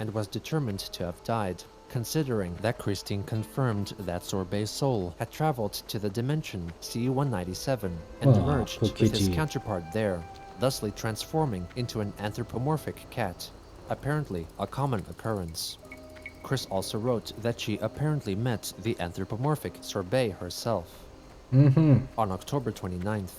and was determined to have died, considering that Christine confirmed that Sorbet's soul had traveled to the dimension C-197 and merged with his counterpart there, thusly transforming into an anthropomorphic cat, apparently a common occurrence. Chris also wrote that she apparently met the anthropomorphic Sorbet herself. On October 29th,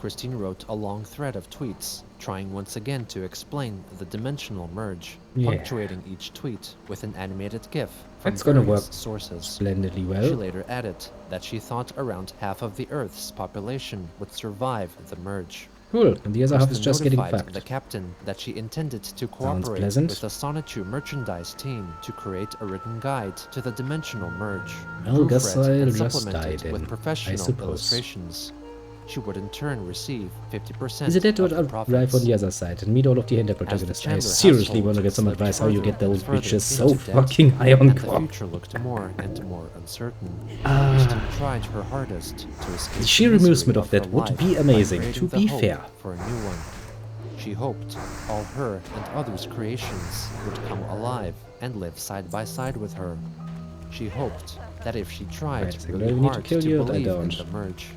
Christine wrote a long thread of tweets, trying once again to explain the dimensional merge, punctuating each tweet with an animated GIF from various sources. Splendidly well. She later added that she thought around half of the Earth's population would survive the merge. Cool, and the other half is Kristen just getting notified fucked. the captain that she intended to cooperate with the Sonichu merchandise team to create a written guide to the dimensional merge, Well, guess I'll and just supplemented die then, with professional I suppose. illustrations. She would in turn receive 50% Is it that of or the I'll drive on the other side and meet all of the hentai protagonists? I seriously want to get some advice how you get those bitches so fucking high on The crop. future looked more and more uncertain. Christine tried her hardest to escape The sheer misery amusement of that her would life be by amazing, creating to the be hope fair. for a new one. She hoped all her and others' creations would come alive and live side by side with her. She hoped that if she tried really hard to believe in the merge,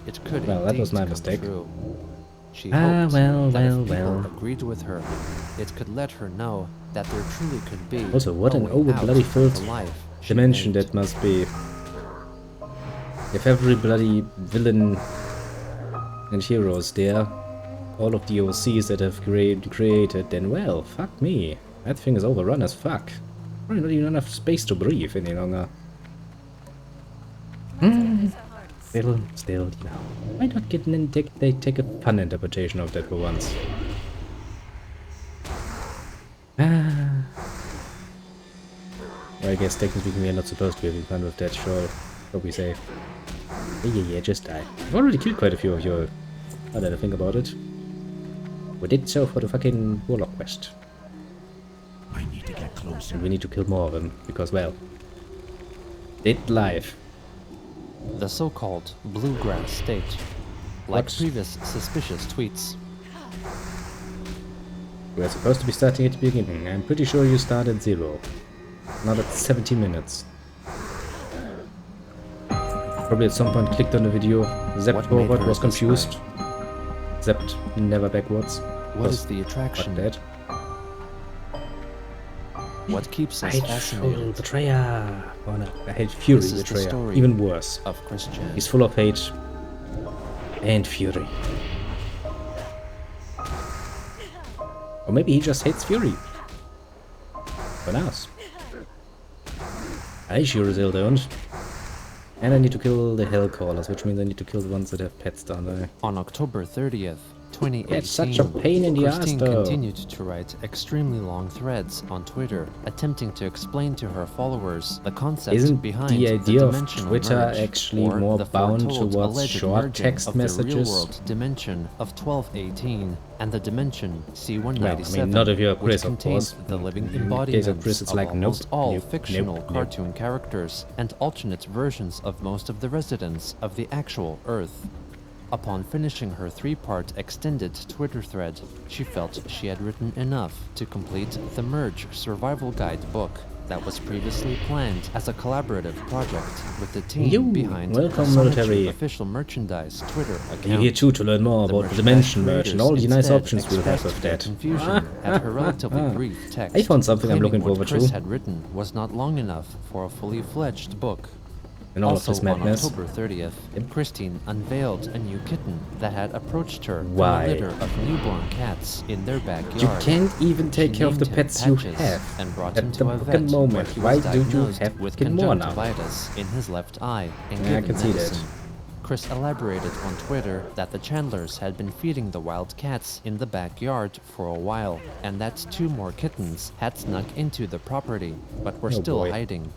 it could Well, that was my come mistake. true. She hoped well, that well, if people well. agreed with her, it could let her know that there truly could be Also, what a an way over out bloody of filled the life she dimension made. that must be. If every bloody villain and heroes there, all of the OCs that have created, then well, fuck me. That thing is overrun as fuck. Probably not even enough space to breathe any longer. Still, you know. Why not get in they take a fun interpretation of that for once? Well, I guess technically we are not supposed to be having fun with that, sure. What we say. Yeah, just die. I've already killed quite a few of you. Now that I think about it. We did so for the fucking Warlock quest. I need to get closer. And we need to kill more of them, because, well, dead live. The so-called bluegrass state, like What? previous suspicious tweets. We're supposed to be starting at the beginning. I'm pretty sure you start at 0. Not at 70 minutes. Probably at some point clicked on the video, zapped What made forward, her was this confused. Zapped never backwards. What Was is the attraction? dead. What keeps us fascinated? Betrayer. Oh no, I hate Fury This is the Betrayer. story Even worse. of Christian. He's full of hate and fury. Or maybe he just hates Fury. Who knows? I sure as hell don't. And I need to kill the Hellcallers, which means I need to kill the ones that have pets down there. On October 30th, 2018, It's such a pain in the ass, Christine though. continued to write extremely long threads on Twitter, attempting to explain to her followers the concept Isn't behind the idea of dimensional Twitter merge, actually or more the bound foretold towards alleged short merging text of the messages? real-world dimension of 1218 and the dimension C-197, Well, I mean, not if you're Chris, which of contains course. the living In case embodiments of Chris, it's like, almost nope, all nope, fictional nope, nope. cartoon characters and alternate versions of most of the residents of the actual Earth. Upon finishing her 3-part extended Twitter thread, she felt she had written enough to complete the Merge Survival Guide book that was previously planned as a collaborative project with the team Yo, behind welcome, the Sonichu military. official merchandise Twitter account. You're here too to learn more about the Dimension Merge and all the nice options we'll have with that. Confusion at her relatively brief text. I found something I'm claiming looking what forward Chris to. had written was not long enough for a fully fledged book. And all Also of this madness. on October 30th, Christine unveiled a new kitten that had approached her Why? from a litter of newborn cats in their backyard. You can't even take She care of the named him pets you Patches have. and brought At him the to a fucking vet moment, where he why was do you diagnosed have with to get more now? conjunctivitis in his left eye and Yeah, I given can see that. medicine. Chris elaborated on Twitter that the Chandlers had been feeding the wild cats in the backyard for a while, and that 2 more kittens had snuck into the property, but were Oh still boy. hiding.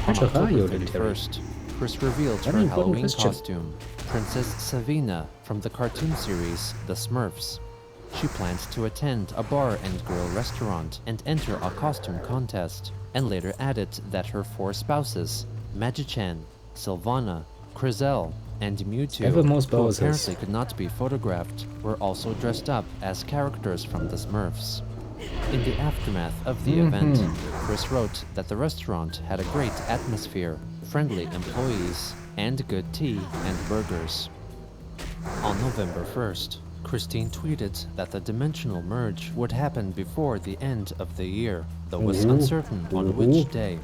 How On much are you, October military? 31st, Chris revealed Very her important Halloween question. costume, Princess Savina from the cartoon series The Smurfs. She planned to attend a bar and grill restaurant and enter a costume contest, and later added that her 4 spouses, Magichan, Sylvana, Crizel, and Mewtwo, Ever more who spouses. apparently could not be photographed, were also dressed up as characters from The Smurfs. In the aftermath of the event, Chris wrote that the restaurant had a great atmosphere, friendly employees, and good tea and burgers. On November 1st, Christine tweeted that the dimensional merge would happen before the end of the year, though was uncertain on which day.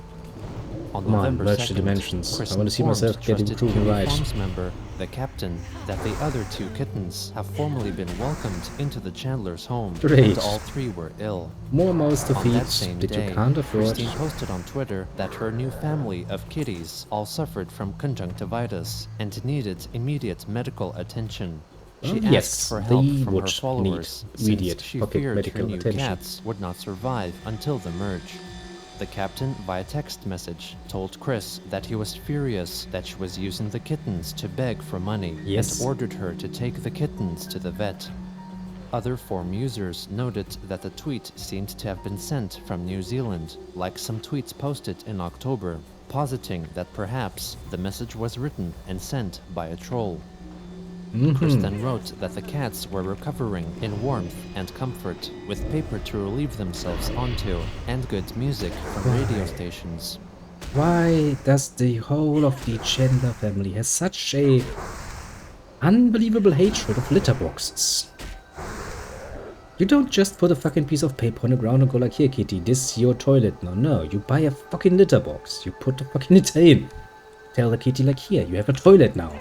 On Come on, November merge the 2nd, dimensions. Chris I want to see informed myself getting trusted proven Kiwi right. Farms member, the captain, that the other two kittens have formally been welcomed into the Chandler's home, Great. and all three were ill. More mouths to On that feed same that day, you can't afford. Christine posted on Twitter that her new family of kitties all suffered from conjunctivitis and needed immediate medical attention. She asked yes, for help they from would her followers, need immediate since she pocket feared her medical new attention. cats would not survive until the merge. The captain, via text message, told Chris that he was furious that she was using the kittens to beg for money, Yes. and ordered her to take the kittens to the vet. Other forum users noted that the tweet seemed to have been sent from New Zealand, like some tweets posted in October, positing that perhaps the message was written and sent by a troll. Chris then wrote that the cats were recovering in warmth and comfort, with paper to relieve themselves onto, and good music from radio stations. Why does the whole of the Chandler family have such a unbelievable hatred of litter boxes? You don't just put a fucking piece of paper on the ground and go like, here kitty, this is your toilet now. No, you buy a fucking litter box. You put the fucking litter in. Tell the kitty like, here, you have a toilet now.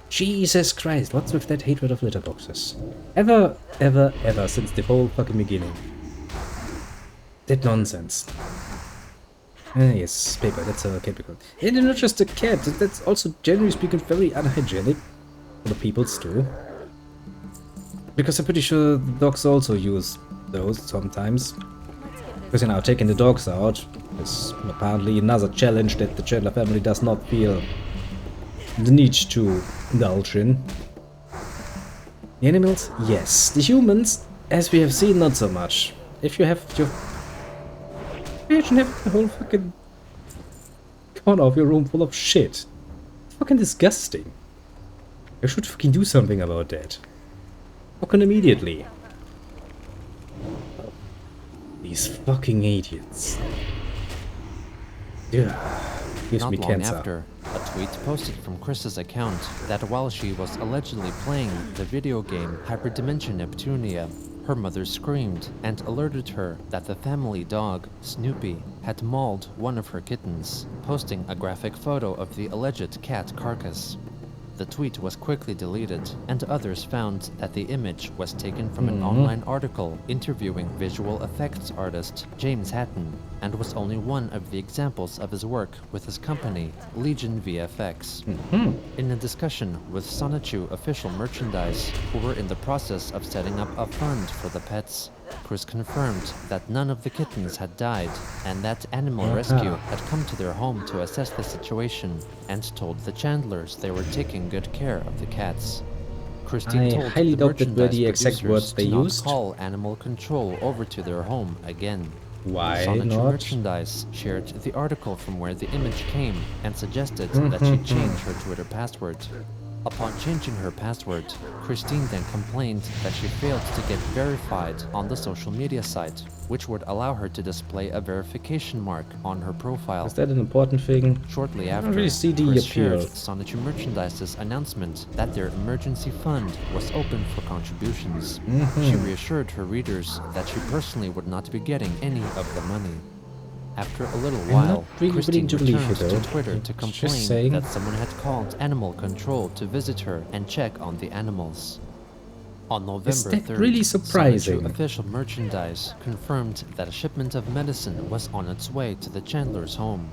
Jesus Christ, what's with that hatred of litter boxes? Ever since the whole fucking beginning. That nonsense. Yes, paper, that's a chemical. And not just a cat, that's also generally speaking very unhygienic for the peoples too. Because I'm pretty sure the dogs also use those sometimes. Because, you know, taking the dogs out is apparently another challenge that the Chandler family does not feel the need to indulge in. The animals, yes. The humans, as we have seen, not so much. If you have your... Imagine having the whole fucking corner of your room full of shit. Fucking disgusting. You should fucking do something about that. Fucking immediately. These fucking idiots. Yeah. Gives Not me long cancer. after, a tweet posted from Chris's account that while she was allegedly playing the video game Hyperdimension Neptunia, her mother screamed and alerted her that the family dog, Snoopy, had mauled one of her kittens, posting a graphic photo of the alleged cat carcass. The tweet was quickly deleted, and others found that the image was taken from an online article interviewing visual effects artist James Hatton, and was only one of the examples of his work with his company, Legion VFX. In a discussion with Sonichu official merchandise, who were in the process of setting up a fund for the pets, Chris confirmed that none of the kittens had died, and that Animal Rescue had come to their home to assess the situation, and told the Chandlers they were taking good care of the cats. Christine I told highly the doubt that were merchandise the exact producers words they to not used. call animal control over to their home again. Why Sonichu not? Merchandise shared the article from where the image came and suggested that she change her Twitter password. Upon changing her password, Christine then complained that she failed to get verified on the social media site, which would allow her to display a verification mark on her profile. Is that an important thing? Shortly I after, don't really see the Chris appeal. shared Sonichu Merchandise's announcement that their emergency fund was open for contributions. She reassured her readers that she personally would not be getting any of the money. After a little I'm while, not really Christine willing to believe returned you, though. to Twitter to Just complain saying. that someone had called Animal Control to visit her and check on the animals. On November that 3rd, really surprising? Sonichu official merchandise confirmed that a shipment of medicine was on its way to the Chandler's home.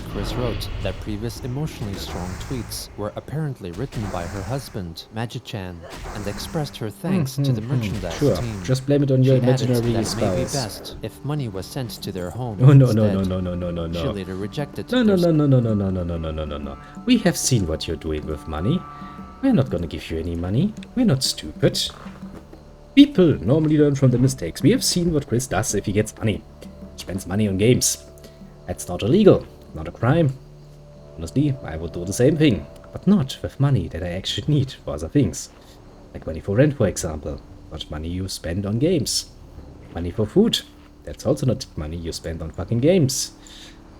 Chris wrote that previous emotionally strong tweets were apparently written by her husband, Magi-chan, and expressed her thanks to the merchandise Sure, team. just blame it on your She added imaginary that it may be spouse. best if money was sent to their home Oh no instead. no. She later rejected No. their We have seen what you're doing with money. We're not gonna give you any money. We're not stupid. People normally learn from their mistakes. We have seen what Chris does if he gets money. He spends money on games. That's not illegal. Not a crime. Honestly, I would do the same thing. But not with money that I actually need for other things. Like money for rent, for example. Not money you spend on games. Money for food. That's also not money you spend on fucking games.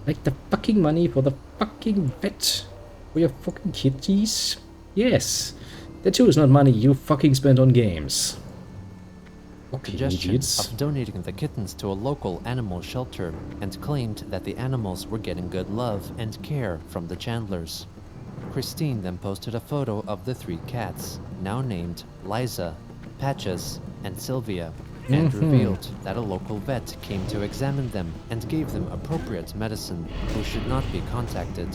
Like the fucking money for the fucking vet for your fucking kitties. Yes. That too is not money you fucking spend on games. Okay, Suggestion idiots. of donating the kittens to a local animal shelter and claimed that the animals were getting good love and care from the Chandlers. Christine then posted a photo of the 3 cats, now named Liza, Patches, and Sylvia, and revealed that a local vet came to examine them and gave them appropriate medicine, who should not be contacted.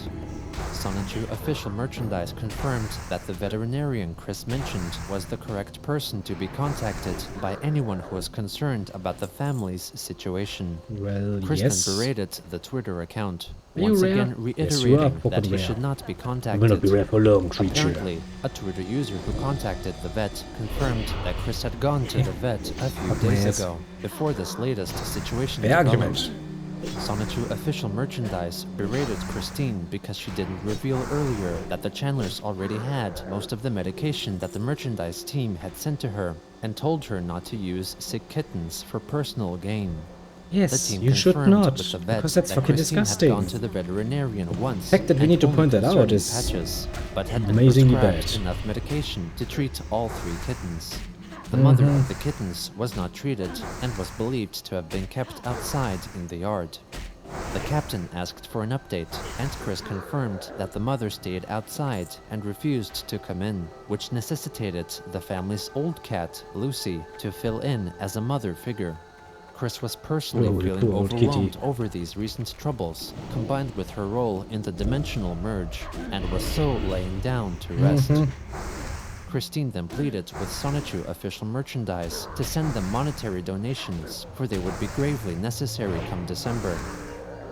Sonichu official merchandise confirmed that the veterinarian Chris mentioned was the correct person to be contacted by anyone who was concerned about the family's situation. Well, Chris yes. then berated the Twitter account, Are you once rare? again Yes, you are. reiterating that Fucking he rare. should not be I'm contacted. gonna be rare for long, creature. Apparently, a Twitter user who contacted the vet confirmed that Chris had gone to the vet a few Fuck my days ass. ago, before this latest situation Fair developed. argument. Sonichu official merchandise berated Christine because she didn't reveal earlier that the Chandlers already had most of the medication that the merchandise team had sent to her, and told her not to use sick kittens for personal gain. The Yes, team you should confirmed not, with the vet because that's that fucking Christine disgusting. had gone to the veterinarian once. The fact that we and need to only point that out concerning is Patches, but had been amazingly prescribed bad. enough medication to treat all 3 kittens. The mother of the kittens was not treated and was believed to have been kept outside in the yard. The captain asked for an update, and Chris confirmed that the mother stayed outside and refused to come in, which necessitated the family's old cat, Lucy, to fill in as a mother figure. Chris was personally Oh, feeling poor old kitty. overwhelmed over these recent troubles, combined with her role in the dimensional merge, and was so laying down to rest. Christine then pleaded with Sonichu official merchandise to send them monetary donations, for they would be gravely necessary come December.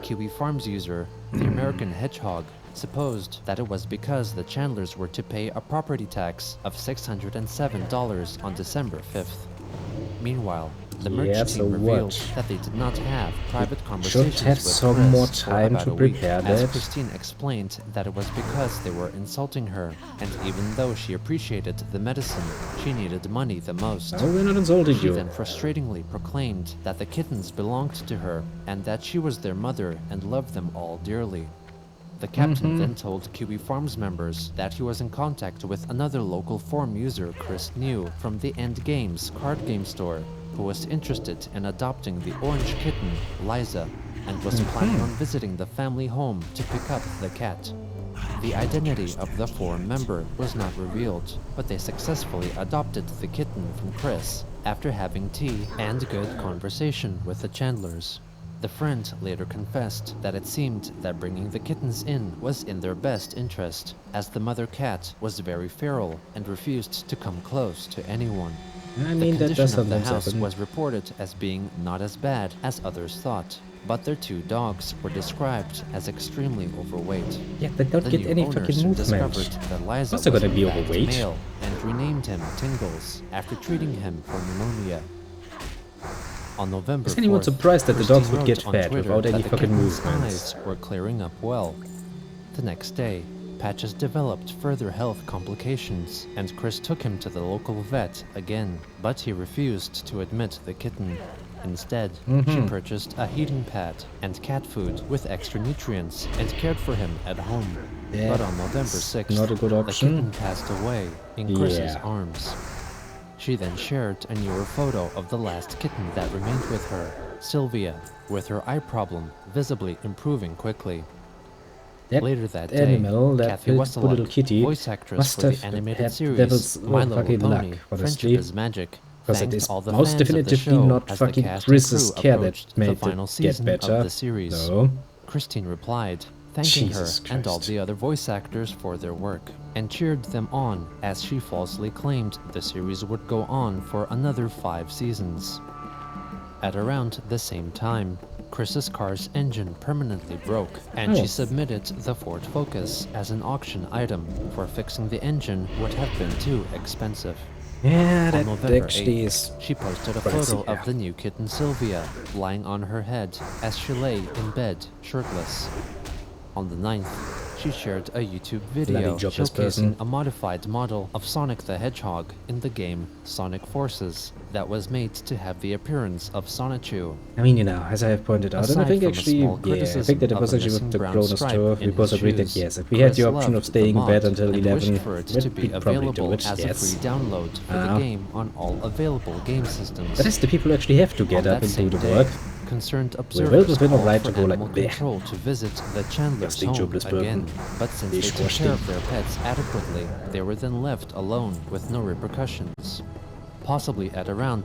Kiwi Farms user, the American Hedgehog, supposed that it was because the Chandlers were to pay a property tax of $607 on December 5th. Meanwhile, the merch Yeah, team so revealed what? that they did not have private Should conversations have with some Chris more for time about to a week, prepare as that. Christine explained that it was because they were insulting her, and even though she appreciated the medicine, she needed money the most. Oh, we're not insulting She you. then frustratingly proclaimed that the kittens belonged to her and that she was their mother and loved them all dearly. The captain then told Kiwi Farms members that he was in contact with another local forum user Chris knew from the End Games card game store, who was interested in adopting the orange kitten, Liza, and was planning on visiting the family home to pick up the cat. The identity of the forum member was not revealed, but they successfully adopted the kitten from Chris after having tea and good conversation with the Chandlers. The friend later confessed that it seemed that bringing the kittens in was in their best interest, as the mother cat was very feral and refused to come close to anyone. I The mean, that condition does of the sometimes house happen. was reported as being not as bad as others thought, but their 2 dogs were described as extremely overweight. Yeah, they don't The get new any owners fucking movement. discovered that Liza Must have was gotta in be fact overweight. male and renamed him Tingles after treating him for pneumonia. On November Is anyone 4th, surprised that the dogs Christine would get wrote on fat Twitter without any that the fucking kitten's movements? eyes were clearing up well. The next day, Patches developed further health complications, and Chris took him to the local vet again, but he refused to admit the kitten. Instead, she purchased a heating pad and cat food with extra nutrients and cared for him at home. But on November 6th, not a good the option. kitten passed away in Chris's Yeah. arms. She then shared a newer photo of the last kitten that remained with her, Sylvia, with her eye problem visibly improving quickly. That Later that day, animal, that Kathy poor Wesseluk, little kitty, voice actress must for the have animated had series devil's My Little fucking Pony, luck, Friendship honestly. is Magic, Because it thanked is all the most fans of the definitively show not as the fucking cast Chris's and crew care that approached the made final it get season better. of the series. No. Christine replied, thanking Jesus her and all Christ. the other voice actors for their work, and cheered them on as she falsely claimed the series would go on for another 5 seasons. At around the same time, Chris's car's engine permanently broke, and Oh. she submitted the Ford Focus as an auction item, for fixing the engine would have been too expensive. Yeah, On that November actually 8th, is... she posted a pricey, photo yeah. of the new kitten Sylvia, lying on her head as she lay in bed, shirtless. On the 9th, she shared a YouTube Bloody video jobless showcasing person. a modified model of Sonic the Hedgehog in the game Sonic Forces that was made to have the appearance of Sonichu. I mean, you know, as I have pointed out, and I Aside think from a actually, small yeah, I criticism think that it of was a actually with missing the brown Cronus stripe tour, in we both his agreed that shoes, yes, if we had the Chris option of loved staying the in bed mod until and 11, wished for it to be we'd probably do available it, as a yes. free download for the game on all available game systems. But as the people who actually have to get On up that and do same the day, work, concerned well observers within our called right for to go like, animal bleh. control to visit the Chandler's Disgusting home jobless again, person. but since they took care Disgusting. of their pets adequately, they were then left alone with no repercussions. Possibly at around